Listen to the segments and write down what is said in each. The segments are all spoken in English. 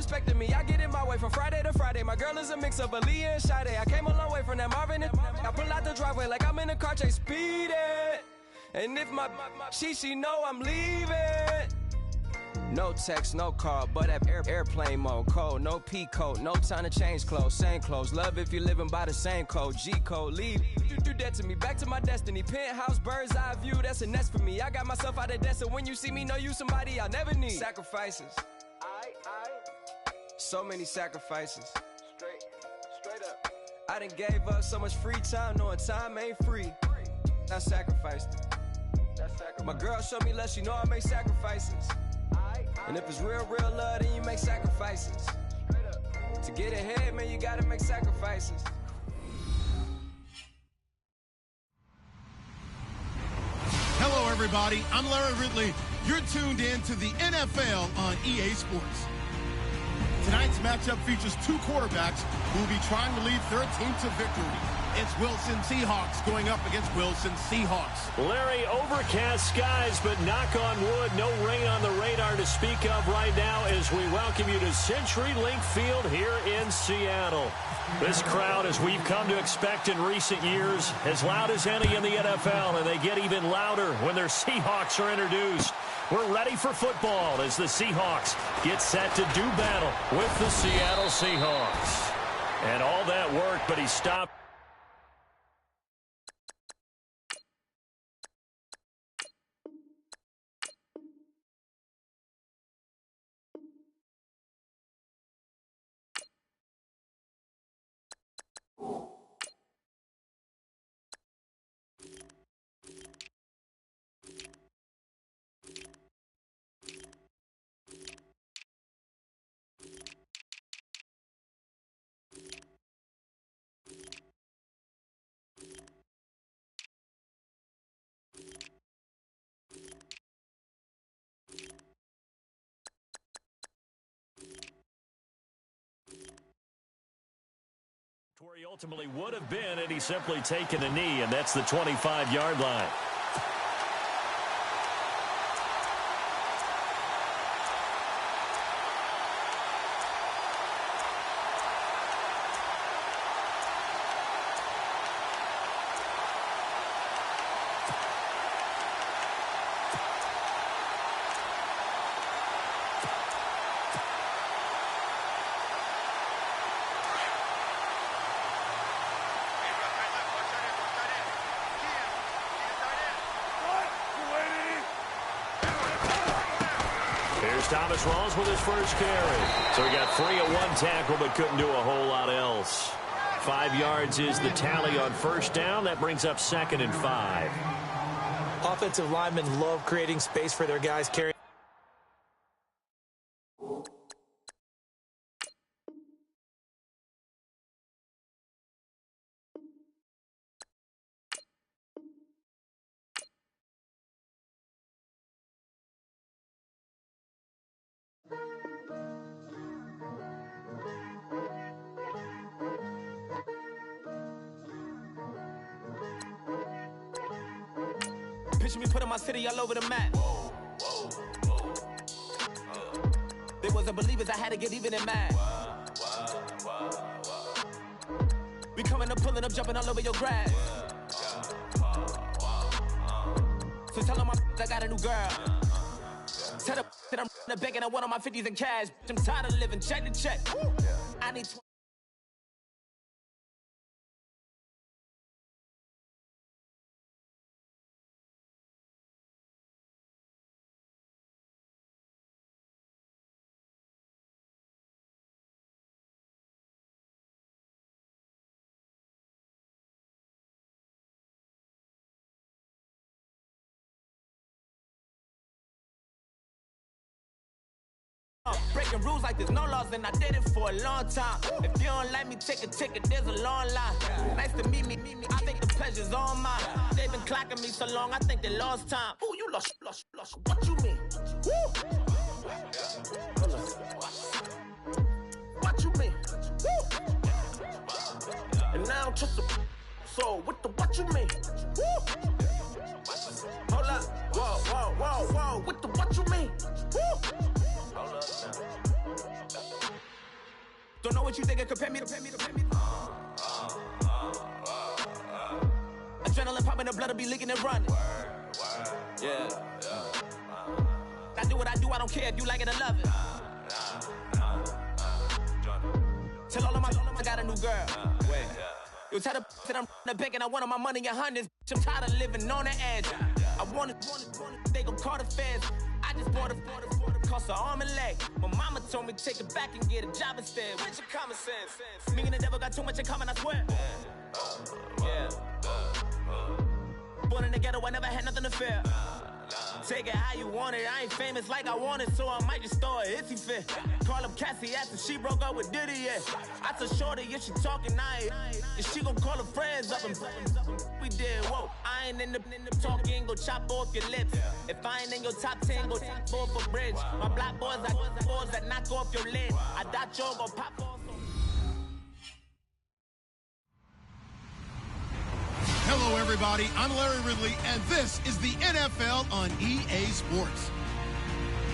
respecting me. I get in my way from Friday to Friday. My girl is a mix of Aaliyah and Sade. I came a long way from that Marvin and I pull out the driveway like I'm in a car chase speeding. And if my she know I'm leaving. No text, no call, but at airplane mode. Code, no P code, no time to change clothes. Same clothes, love if you're living by the same code. G code, leave. You do that to me, back to my destiny. Penthouse, bird's eye view, that's a nest for me. I got myself out of debt, so when you see me, know you somebody I'll never need. Sacrifices. So many sacrifices. Straight up. I done gave up so much free time, knowing time ain't free. I sacrificed it. My girl showed me love, she know I make sacrifices. And if it's real love, then you make sacrifices. To get ahead, man, you gotta make sacrifices. Hello, everybody. I'm Larry Ridley. You're tuned in to the NFL on EA Sports. Tonight's matchup features two quarterbacks who will be trying to lead their team to victory. It's Wilson Seahawks going up against Wilson Seahawks. Larry, overcast skies, but knock on wood, no rain on the radar to speak of right now as we welcome you to CenturyLink Field here in Seattle. This crowd, as we've come to expect in recent years, as loud as any in the NFL, and they get even louder when their Seahawks are introduced. We're ready for football as the Seahawks get set to do battle with the Seattle Seahawks. And all that work, but he stopped. Where he ultimately would have been had he simply taken a knee, and that's the 25-yard line. Thomas Rawls with his first carry. So he got free of one tackle but couldn't do a whole lot else. 5 yards is the tally on first down. That brings up 2nd and 5. Offensive linemen love creating space for their guys carrying. Picture me putting my city all over the map. They wasn't believers, I had to get even in mad. We coming up, pulling up, jumping all over your grass. So tell them I got a new girl. Tell them that I'm the bank and I want on my 50s in cash. I'm tired of living check to check. I need breaking rules like there's no laws, and I did it for a long time. If you don't like me, take a ticket, there's a long line. Nice to meet me, I think the pleasure's all mine. They've been clocking me so long, I think they lost time. Ooh, you lost, what you mean? Woo! What you mean? Woo! And now I'm just a so with the what you mean? Woo! Hold up, whoa, with the what you mean? Woo! Hold up now. Don't know what you think, compare me. Adrenaline popping, the blood will be leaking and running. Yeah. I do what I do, I don't care if you like it or love it. Tell all of my I got a new girl. Wait. You tell the that I'm the bank and I want all my money in hundreds. I'm tired of living on the edge. I want it, they gon' call the feds. I just bought a cost an arm and leg. My mama told me take it back and get a job instead. Where's your common sense? Me and the devil got too much in common, I swear. Yeah. Born in the ghetto, I never had nothing to fear. Take it how you want it. I ain't famous like I want it, so I might just throw it if he fit. Call up Cassie after she broke up with Diddy, yeah. I told Shorty if she talking, if she gon' call her friends up and we did, whoa. I ain't in the talking, go chop off your lips. If I ain't in your top 10, go top 4 for bridge. My black boys, I got boys that knock off your lid. I thought y'all gon' pop off. Hello, everybody. I'm Larry Ridley, and this is the NFL on EA Sports.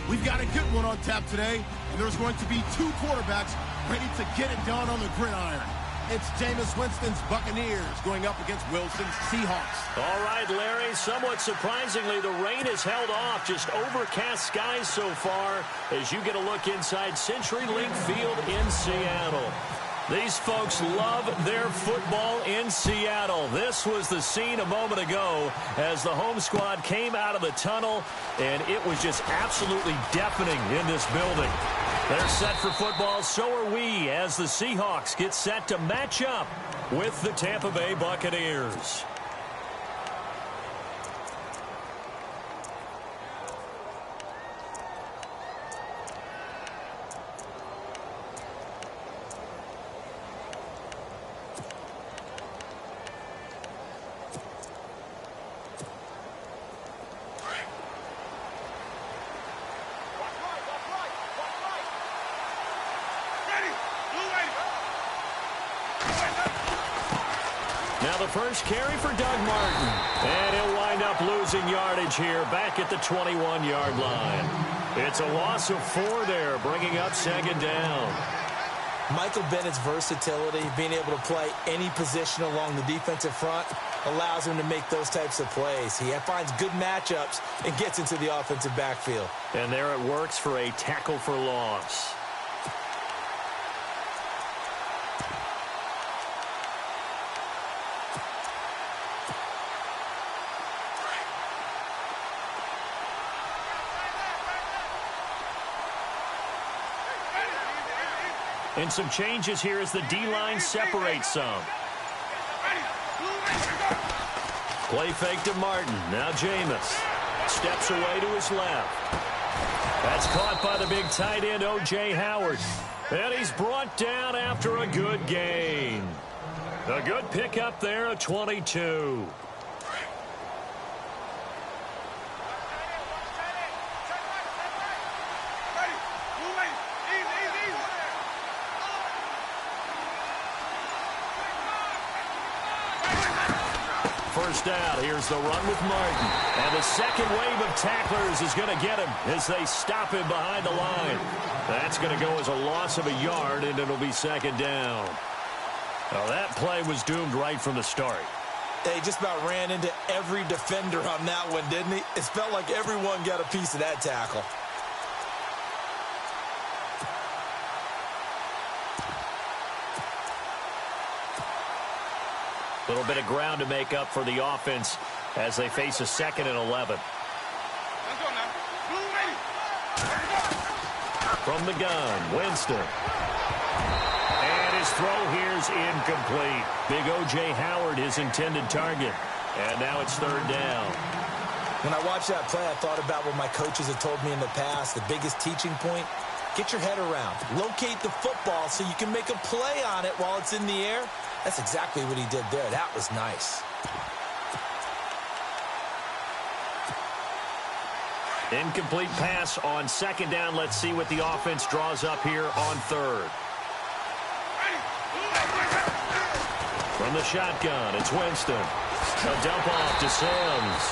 We've got a good one on tap today, and there's going to be two quarterbacks ready to get it done on the gridiron. It's Jameis Winston's Buccaneers going up against Wilson's Seahawks. All right, Larry, somewhat surprisingly, the rain has held off. Just overcast skies so far as you get a look inside CenturyLink Field in Seattle. These folks love their football in Seattle. This was the scene a moment ago as the home squad came out of the tunnel, and it was just absolutely deafening in this building. They're set for football, so are we, as the Seahawks get set to match up with the Tampa Bay Buccaneers. Now the first carry for Doug Martin. And he'll wind up losing yardage here back at the 21-yard line. It's a loss of 4 there, bringing up second down. Michael Bennett's versatility, being able to play any position along the defensive front, allows him to make those types of plays. He finds good matchups and gets into the offensive backfield. And there it works for a tackle for loss. And some changes here as the D-line separates some. Play fake to Martin. Now Jameis steps away to his left. That's caught by the big tight end, O.J. Howard. And he's brought down after a good gain. A good pickup there, a 22. First down, here's the run with Martin. And the second wave of tacklers is going to get him as they stop him behind the line. That's going to go as a loss of a yard, and it'll be second down. Well, that play was doomed right from the start. He just about ran into every defender on that one, didn't he? It felt like everyone got a piece of that tackle. A little bit of ground to make up for the offense as they face a 2nd and 11. From the gun, Winston. And his throw here's incomplete. Big O.J. Howard, his intended target. And now it's third down. When I watched that play, I thought about what my coaches have told me in the past. The biggest teaching point, get your head around. Locate the football so you can make a play on it while it's in the air. That's exactly what he did there. That was nice. Incomplete pass on second down. Let's see what the offense draws up here on third. From the shotgun, it's Winston. A dump off to Sims.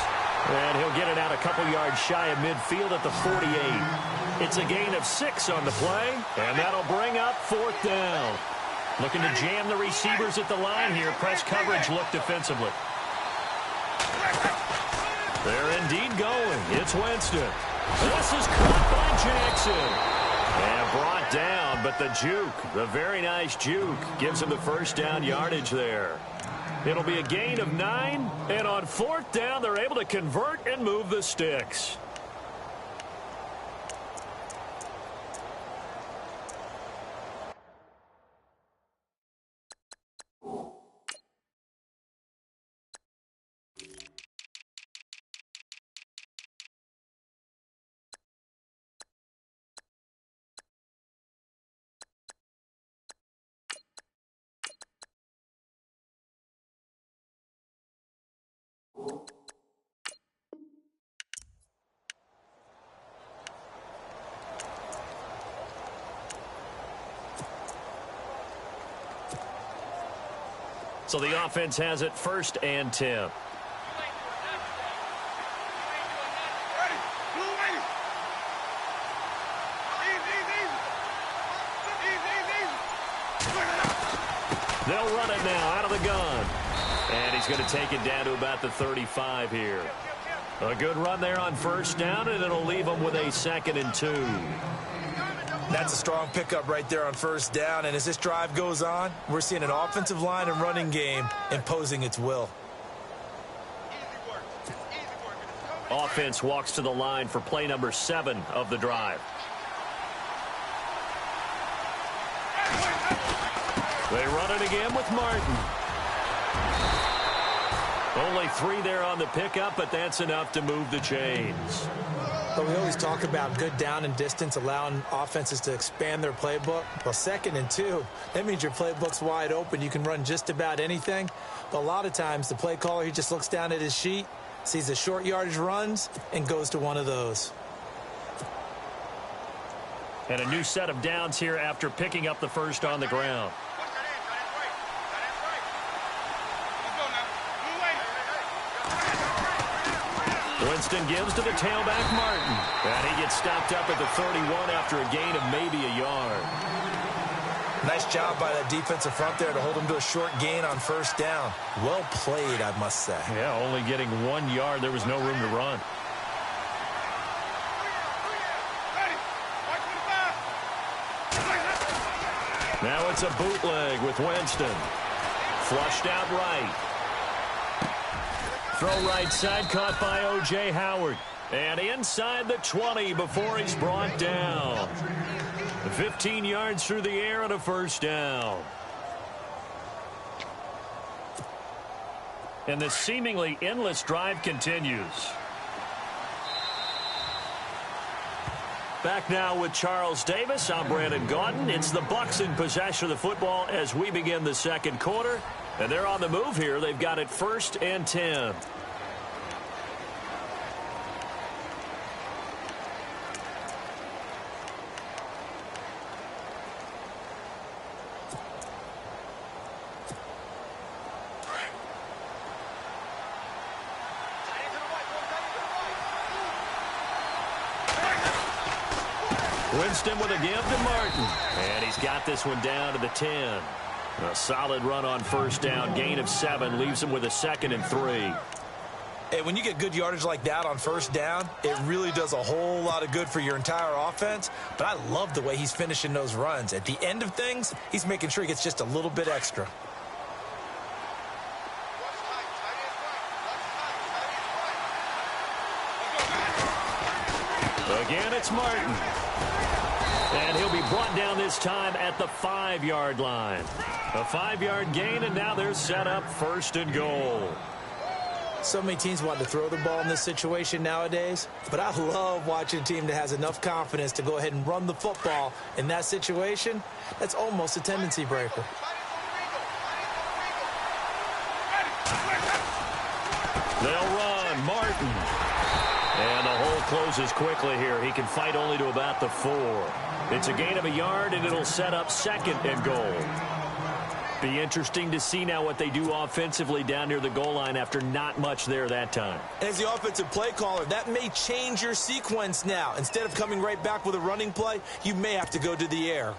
And he'll get it out a couple yards shy of midfield at the 48. It's a gain of 6 on the play, and that'll bring up 4th down. Looking to jam the receivers at the line here. Press coverage look defensively. They're indeed going. It's Winston. This is caught by Jackson. And brought down, but the juke, the very nice juke, gives him the first down yardage there. It'll be a gain of 9, and on 4th down, they're able to convert and move the sticks. So the offense has it 1st and 10. They'll run it now out of the gun. And he's going to take it down to about the 35 here. A good run there on 1st down, and it'll leave them with a 2nd and 2. That's a strong pickup right there on 1st down, and as this drive goes on, we're seeing an offensive line and running game imposing its will. Offense walks to the line for play number 7 of the drive. They run it again with Martin. Only 3 there on the pickup, but that's enough to move the chains. But we always talk about good down and distance, allowing offenses to expand their playbook. Well, 2nd and 2, that means your playbook's wide open. You can run just about anything. But a lot of times, the play caller, he just looks down at his sheet, sees the short yardage runs, and goes to one of those. And a new set of downs here after picking up the first on the ground. Winston gives to the tailback, Martin. And he gets stopped up at the 31 after a gain of maybe a yard. Nice job by that defensive front there to hold him to a short gain on 1st down. Well played, I must say. Yeah, only getting 1 yard. There was no room to run. Now it's a bootleg with Winston. Flushed out right. Throw right side, caught by O.J. Howard. And inside the 20 before he's brought down. 15 yards through the air and a 1st down. And the seemingly endless drive continues. Back now with Charles Davis. I'm Brandon Gaudin. It's the Bucs in possession of the football as we begin the 2nd quarter. And they're on the move here. They've got it 1st and 10. Winston with a give to Martin. And he's got this one down to the 10. A solid run on 1st down. Gain of 7 leaves him with a 2nd and 3. Hey, when you get good yardage like that on 1st down, it really does a whole lot of good for your entire offense. But I love the way he's finishing those runs. At the end of things, he's making sure he gets just a little bit extra. Again, it's Martin. And he'll be brought down this time at the 5-yard line. A 5-yard gain, and now they're set up 1st and goal. So many teams want to throw the ball in this situation nowadays, but I love watching a team that has enough confidence to go ahead and run the football in that situation. That's almost a tendency breaker. They'll run. Martin. And the hole closes quickly here. He can fight only to about the 4. It's a gain of a yard, and it'll set up 2nd and goal. Be interesting to see now what they do offensively down near the goal line after not much there that time. As the offensive play caller, that may change your sequence now. Instead of coming right back with a running play, you may have to go to the air.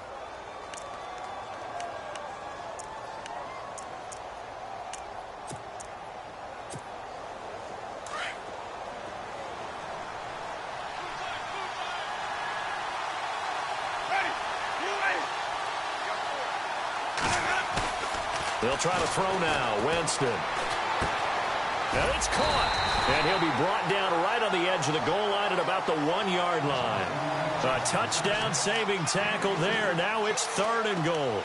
They'll try to throw now. Winston. And it's caught. And he'll be brought down right on the edge of the goal line at about the 1-yard line. A touchdown-saving tackle there. Now it's 3rd and goal.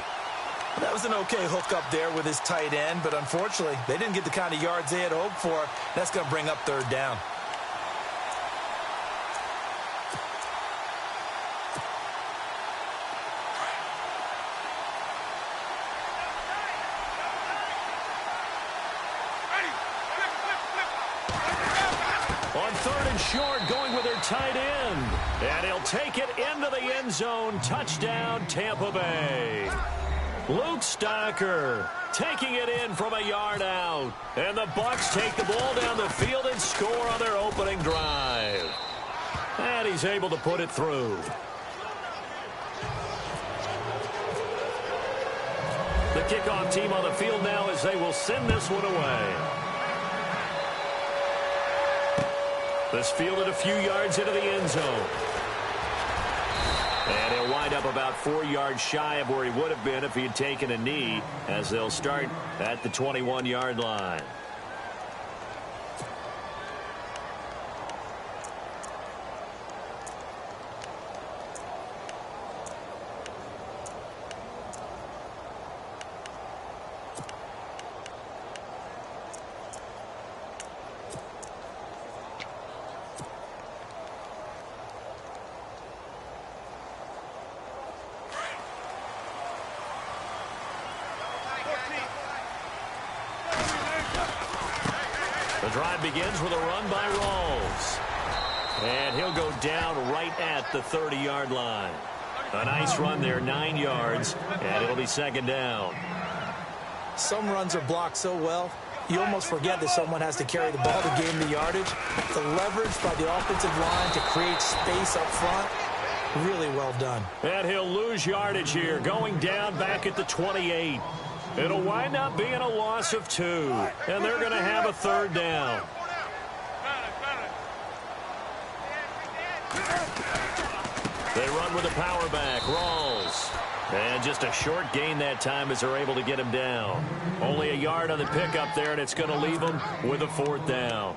That was an okay hookup there with his tight end, but unfortunately, they didn't get the kind of yards they had hoped for. That's going to bring up 3rd down. On 3rd and short, going with their tight end. And he'll take it into the end zone. Touchdown, Tampa Bay. Luke Stocker taking it in from a yard out. And the Bucs take the ball down the field and score on their opening drive. And he's able to put it through. The kickoff team on the field now as they will send this one away. This fielded a few yards into the end zone. And he'll wind up about 4 yards shy of where he would have been if he had taken a knee, as they'll start at the 21-yard line. The drive begins with a run by Rawls. And he'll go down right at the 30-yard line. A nice run there, 9 yards, and it'll be 2nd down. Some runs are blocked so well, you almost forget that someone has to carry the ball to gain the yardage. The leverage by the offensive line to create space up front, really well done. And he'll lose yardage here, going down back at the 28. It'll wind up being a loss of 2, and they're going to have a 3rd down. They run with the power back, Rawls. And just a short gain that time as they're able to get him down. Only a yard on the pickup there, and it's going to leave him with a 4th down.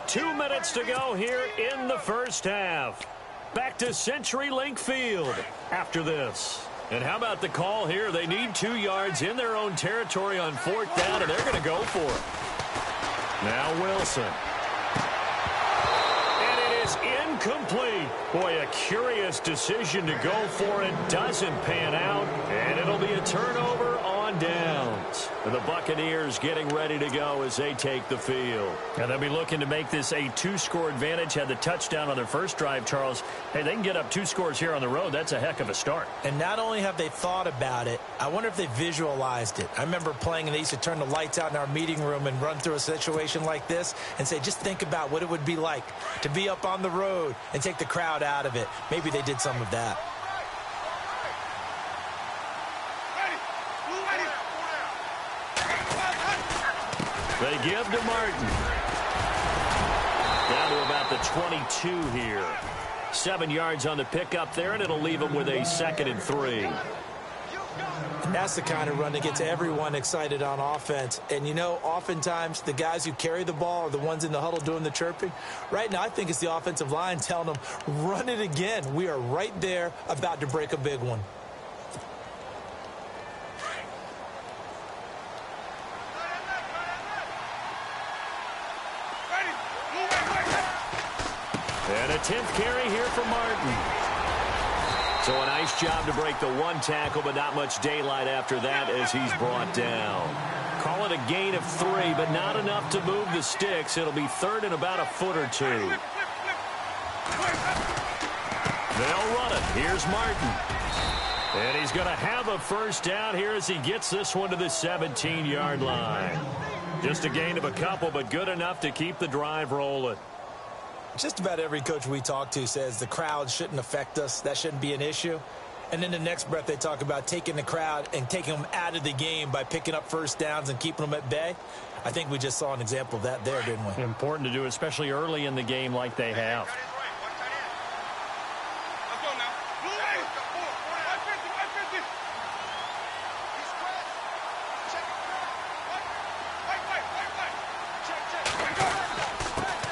Two minutes to go here in the first half. Back to CenturyLink Field after this. And how about the call here? They need 2 yards in their own territory on 4th down, and they're going to go for it. Now Wilson. And it is incomplete. Boy, a curious decision to go for it. Doesn't pan out, and it'll be a turnover on downs. And the Buccaneers getting ready to go as they take the field. And they'll be looking to make this a 2-score advantage. Had the touchdown on their first drive, Charles. Hey, they can get up 2 scores here on the road. That's a heck of a start. And not only have they thought about it, I wonder if they visualized it. I remember playing, and they used to turn the lights out in our meeting room and run through a situation like this and say, just think about what it would be like to be up on the road and take the crowd out of it. Maybe they did some of that. They give to Martin. Down to about the 22 here. 7 yards on the pickup there, and it'll leave them with a 2nd and 3. And that's the kind of run that gets everyone excited on offense. And, you know, oftentimes the guys who carry the ball are the ones in the huddle doing the chirping. Right now, I think it's the offensive line telling them, run it again. We are right there about to break a big one. And a 10th carry here for Martin. So a nice job to break the 1 tackle, but not much daylight after that as he's brought down. Call it a gain of 3, but not enough to move the sticks. It'll be 3rd and about a foot or 2. They'll run it. Here's Martin. And he's going to have a first down here as he gets this one to the 17-yard line. Just a gain of a couple, but good enough to keep the drive rolling. Just about every coach we talk to says the crowd shouldn't affect us. That shouldn't be an issue. And in the next breath, they talk about taking the crowd and taking them out of the game by picking up first downs and keeping them at bay. I think we just saw an example of that there, didn't we? Important to do, especially early in the game like they have.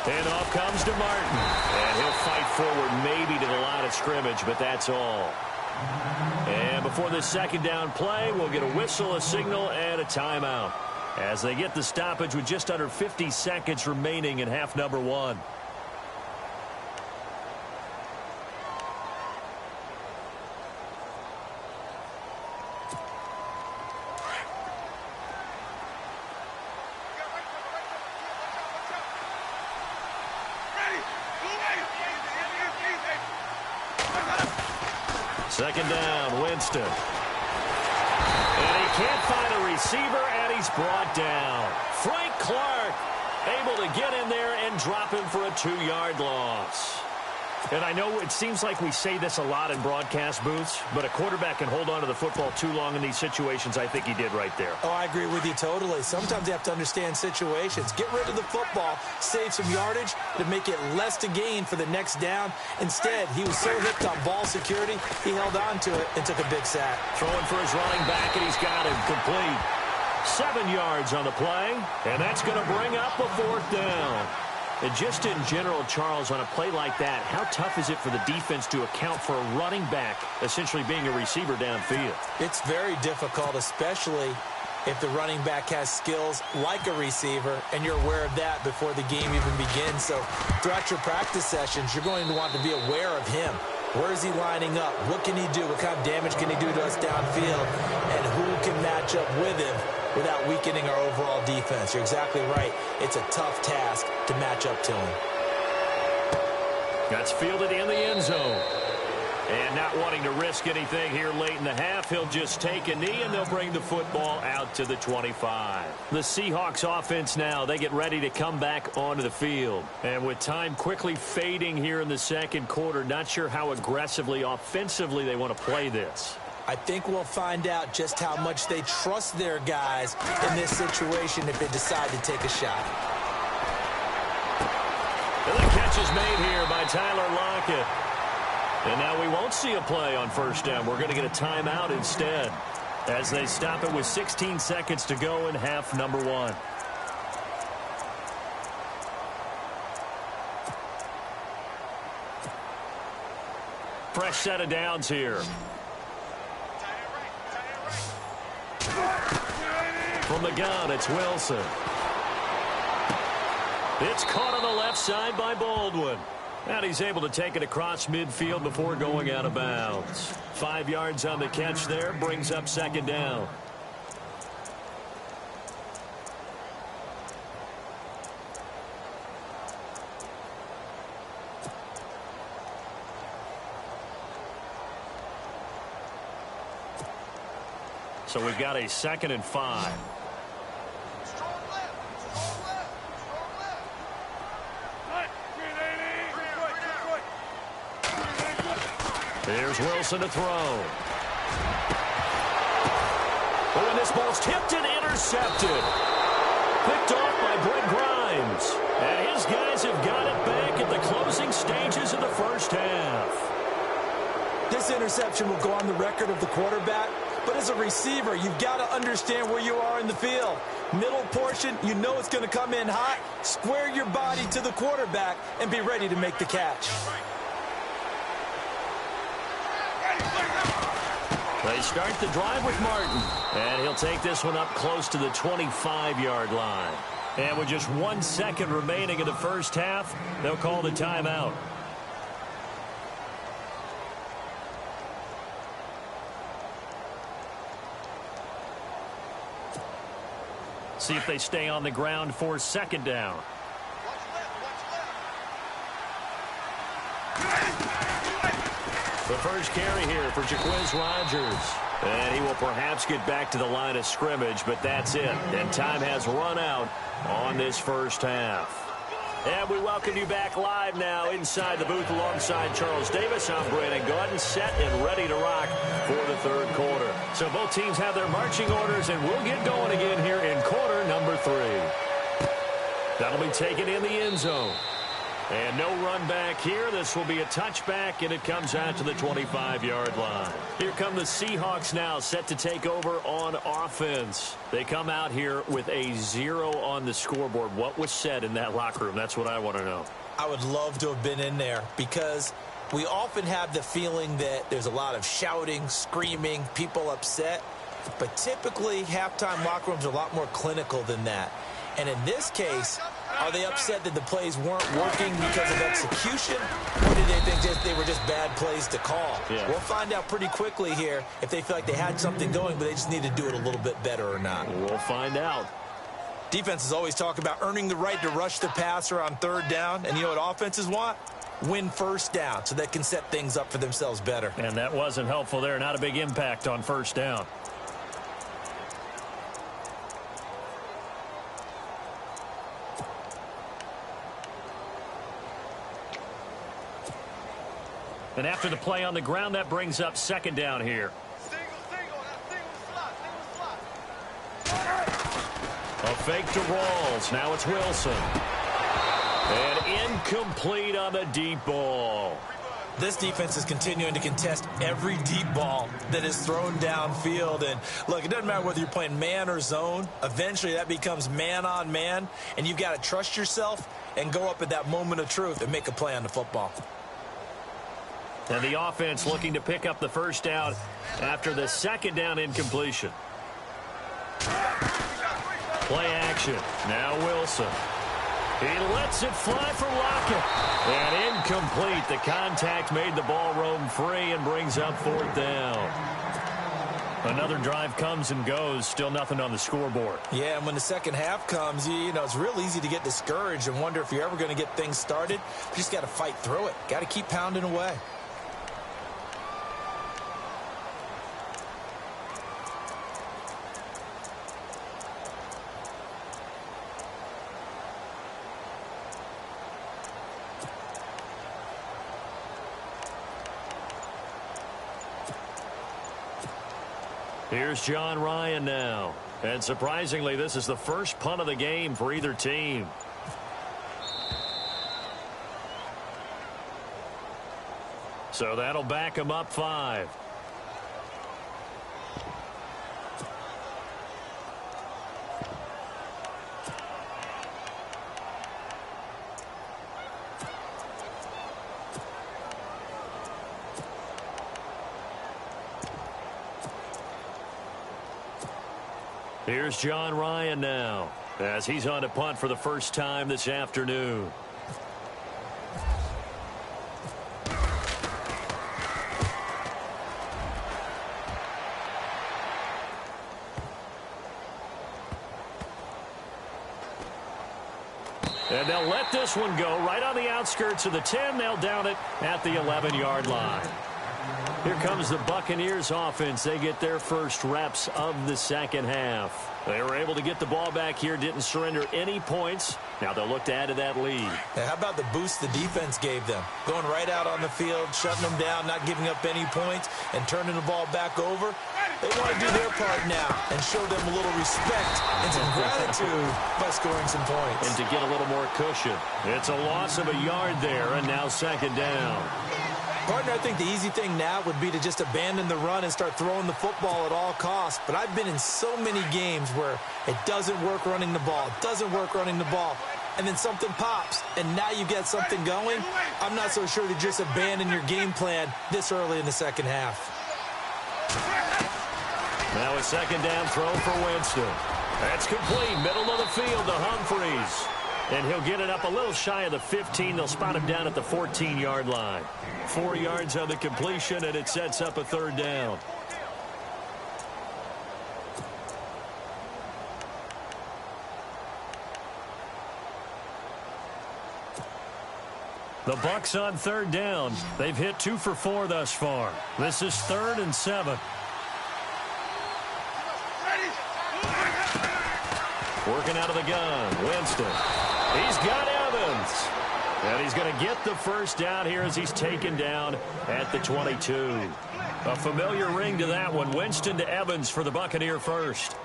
And off comes to Martin. And he'll fight forward maybe to the line of scrimmage, but that's all. And before this second down play, we'll get a whistle, a signal, and a timeout as they get the stoppage with just under 50 seconds remaining in half number one. Second down, Winston. And he can't find a receiver, and he's brought down. Frank Clark able to get in there and drop him for a 2-yard loss. And I know it seems like we say this a lot in broadcast booths, but a quarterback can hold on to the football too long in these situations. I think he did right there. Oh, I agree with you totally. Sometimes you have to understand situations. Get rid of the football, save some yardage to make it less to gain for the next down. Instead, he was so hipped on ball security, he held on to it and took a big sack. Throwing for his running back, and he's got him complete. 7 yards on the play, and that's going to bring up a fourth down. And just in general, Charles, on a play like that, how tough is it for the defense to account for a running back essentially being a receiver downfield? It's very difficult, especially if the running back has skills like a receiver, and you're aware of that before the game even begins. So throughout your practice sessions, you're going to want to be aware of him. Where is he lining up? What can he do? What kind of damage can he do to us downfield? And who can match up with him without weakening our overall defense? You're exactly right. It's a tough task to match up to him. That's fielded in the end zone. And not wanting to risk anything here late in the half, he'll just take a knee, and they'll bring the football out to the 25. The Seahawks offense now, they get ready to come back onto the field. And with time quickly fading here in the second quarter, not sure how aggressively, offensively they want to play this. I think we'll find out just how much they trust their guys in this situation if they decide to take a shot. And the catch is made here by Tyler Lockett. And now we won't see a play on first down. We're going to get a timeout instead as they stop it with 16 seconds to go in half number one. Fresh set of downs here. From the gun, it's Wilson. It's caught on the left side by Baldwin. And he's able to take it across midfield before going out of bounds. 5 yards on the catch there, brings up second down. So we've got a 2nd and 5. Here's Wilson to throw. Oh, and this ball's tipped and intercepted. Picked off by Brent Grimes. And his guys have got it back at the closing stages of the first half. This interception will go on the record of the quarterback, but as a receiver, you've got to understand where you are in the field. Middle portion, you know it's going to come in hot. Square your body to the quarterback and be ready to make the catch. They start the drive with Martin, and he'll take this one up close to the 25-yard line. And with just 1 second remaining in the first half, they'll call the timeout. See if they stay on the ground for second down. The first carry here for Jaquiz Rogers. And he will perhaps get back to the line of scrimmage, but that's it. And time has run out on this first half. And we welcome you back live now inside the booth alongside Charles Davis. I'm Brandon Gaudin, set and ready to rock for the third quarter. So both teams have their marching orders, and we'll get going again here in quarter number 3. That'll be taken in the end zone. And no run back here. This will be a touchback, and it comes out to the 25-yard line. Here come the Seahawks now, set to take over on offense. They come out here with a 0 on the scoreboard. What was said in that locker room? That's what I want to know. I would love to have been in there because we often have the feeling that there's a lot of shouting, screaming, people upset. But typically, halftime locker rooms are a lot more clinical than that. And in this case, are they upset that the plays weren't working because of execution, or did they think they were just bad plays to call? Yeah. We'll find out pretty quickly here if they feel like they had something going, but they just need to do it a little bit better or not. We'll find out. Defenses always talk about earning the right to rush the passer on third down, and you know what offenses want? Win first down so they can set things up for themselves better. And that wasn't helpful there. Not a big impact on first down. And after the play on the ground, that brings up second down here. A fake to Rawls. Now it's Wilson. And incomplete on the deep ball. This defense is continuing to contest every deep ball that is thrown downfield. And, look, it doesn't matter whether you're playing man or zone. Eventually that becomes man on man. And you've got to trust yourself and go up at that moment of truth and make a play on the football. And the offense looking to pick up the first down after the second down incompletion. Play action. Now Wilson. He lets it fly for Lockett. And incomplete. The contact made the ball roam free and brings up fourth down. Another drive comes and goes. Still nothing on the scoreboard. Yeah, and when the second half comes, you know, it's real easy to get discouraged and wonder if you're ever going to get things started. You just got to fight through it. Got to keep pounding away. Here's John Ryan now. And surprisingly, this is the first punt of the game for either team. So that'll back them up 5. Here's John Ryan now as he's on to punt for the first time this afternoon. And they'll let this one go right on the outskirts of the 10. They'll down it at the 11-yard line. Here comes the Buccaneers offense. They get their first reps of the second half. They were able to get the ball back here, didn't surrender any points. Now they'll look to add to that lead. How about the boost the defense gave them? Going right out on the field, shutting them down, not giving up any points, and turning the ball back over. They want to do their part now and show them a little respect and some gratitude by scoring some points. And to get a little more cushion. It's a loss of a yard there, and now second down. Partner, I think the easy thing now would be to just abandon the run and start throwing the football at all costs. But I've been in so many games where it doesn't work running the ball, and then something pops, and now you get something going. I'm not so sure to just abandon your game plan this early in the second half. Now a second down throw for Winston. That's complete, middle of the field to Humphries. And he'll get it up a little shy of the 15. They'll spot him down at the 14-yard line. 4 yards on the completion, and it sets up a third down. The Bucks on third down. They've hit 2 for 4 thus far. This is 3rd and 7. Working out of the gun, Winston. He's got Evans. And he's going to get the first down here as he's taken down at the 22. A familiar ring to that one. Winston to Evans for the Buccaneer first.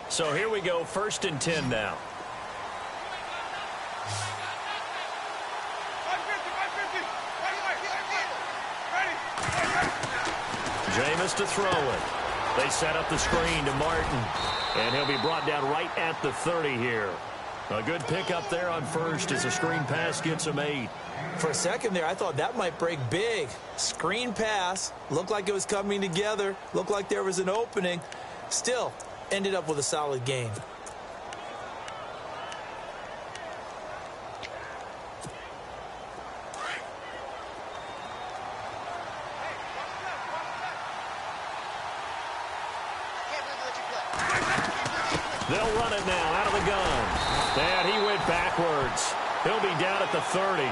So here we go, 1st and 10 now. Jameis to throw it. They set up the screen to Martin. And he'll be brought down right at the 30 here. A good pickup there on first as a screen pass gets him 8. For a second there, I thought that might break big. Screen pass. Looked like it was coming together. Looked like there was an opening. Still, ended up with a solid game. They'll run it now out of the gun. And he went backwards. He'll be down at the 30.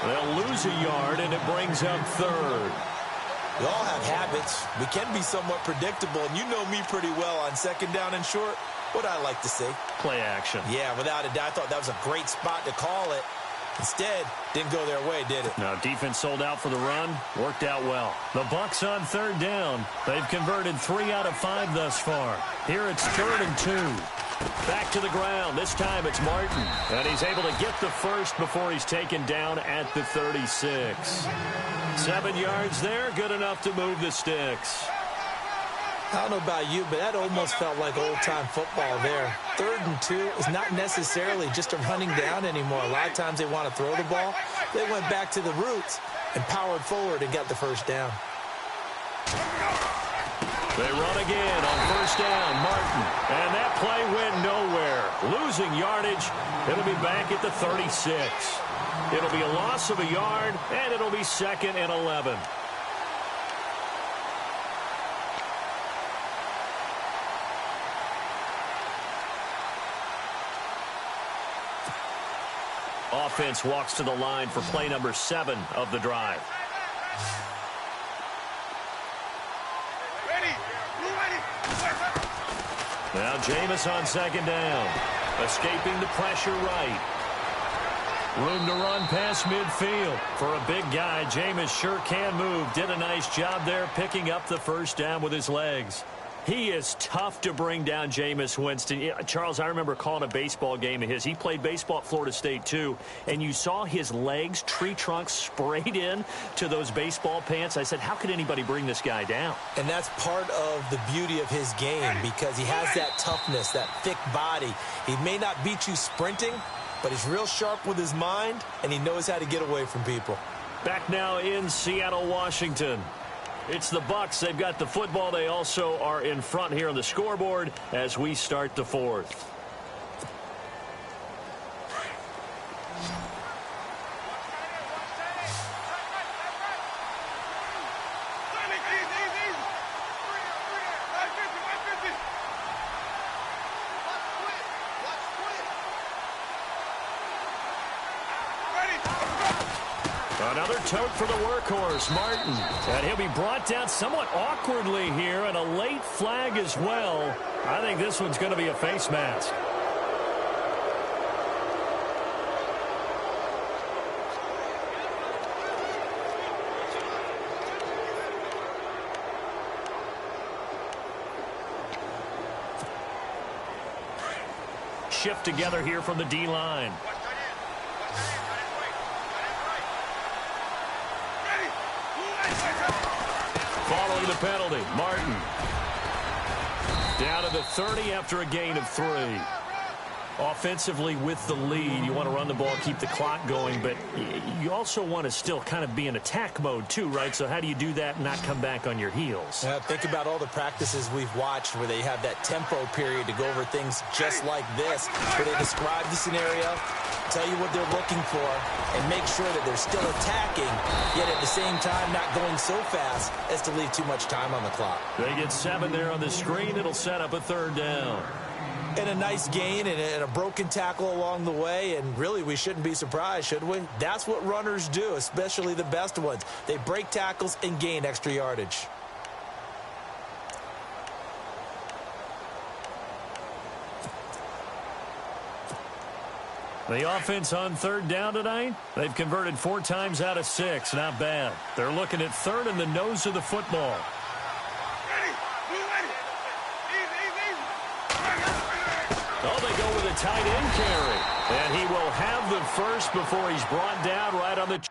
They'll lose a yard, and it brings up 3rd. We all have habits. We can be somewhat predictable, and you know me pretty well on 2nd down and short. What I like to say. Play action. Yeah, without a doubt. I thought that was a great spot to call it. Instead, didn't go their way, did it? Now, defense sold out for the run. Worked out well. The Bucks on 3rd down. They've converted 3 out of 5 thus far. Here it's 3rd and 2. Back to the ground. This time it's Martin. And he's able to get the first before he's taken down at the 36. 7 yards there. Good enough to move the sticks. I don't know about you, but that almost felt like old-time football there. 3rd and 2 is not necessarily just a running down anymore. A lot of times they want to throw the ball. They went back to the roots and powered forward and got the first down. They run again on 1st down, Martin. And that play went nowhere. Losing yardage. It'll be back at the 36. It'll be a loss of a yard, and it'll be 2nd and 11. Offense walks to the line for play number 7 of the drive. Now Jameis on 2nd down. Escaping the pressure right. Room to run past midfield. For a big guy, Jameis sure can move. Did a nice job there picking up the first down with his legs. He is tough to bring down, Jameis Winston. Yeah, Charles, I remember calling a baseball game of his. He played baseball at Florida State, too. And you saw his legs, tree trunks sprayed in to those baseball pants. I said, how could anybody bring this guy down? And that's part of the beauty of his game because he has that toughness, that thick body. He may not beat you sprinting, but he's real sharp with his mind, and he knows how to get away from people. Back now in Seattle, Washington. It's the Bucks. They've got the football. They also are in front here on the scoreboard as we start the 4th. Another tote for the workhorse, Martin. And he'll be brought down somewhat awkwardly here, and a late flag as well. I think this one's going to be a face mask. Shift together here from the D-line. Following the penalty, Martin. Down to the 30 after a gain of 3. Offensively with the lead, you want to run the ball, keep the clock going, but you also want to still kind of be in attack mode too, right? So how do you do that and not come back on your heels? Think about all the practices we've watched where they have that tempo period to go over things just like this, where they describe the scenario, tell you what they're looking for, and make sure that they're still attacking, yet at the same time not going so fast as to leave too much time on the clock. They get 7 there on the screen. It'll set up a 3rd down. And a nice gain and a broken tackle along the way, and really we shouldn't be surprised, should we? That's what runners do, especially the best ones. They break tackles and gain extra yardage. The offense on third down tonight, they've converted 4 times out of 6. Not bad. They're looking at third in the nose of the football. Oh, they go with a tight end carry. And he will have the first before he's brought down right on the...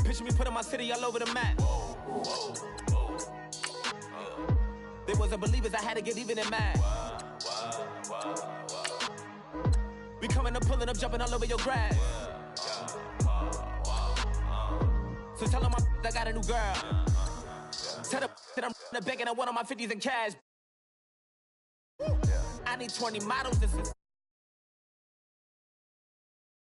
Picture me putting my city all over the map. They wasn't believers, I had to get even in mad. We coming up, pulling up, jumping all over your grass. So tell them I got a new girl. Tell them that I'm begging, I want all my 50s in cash. I need 20 models. This is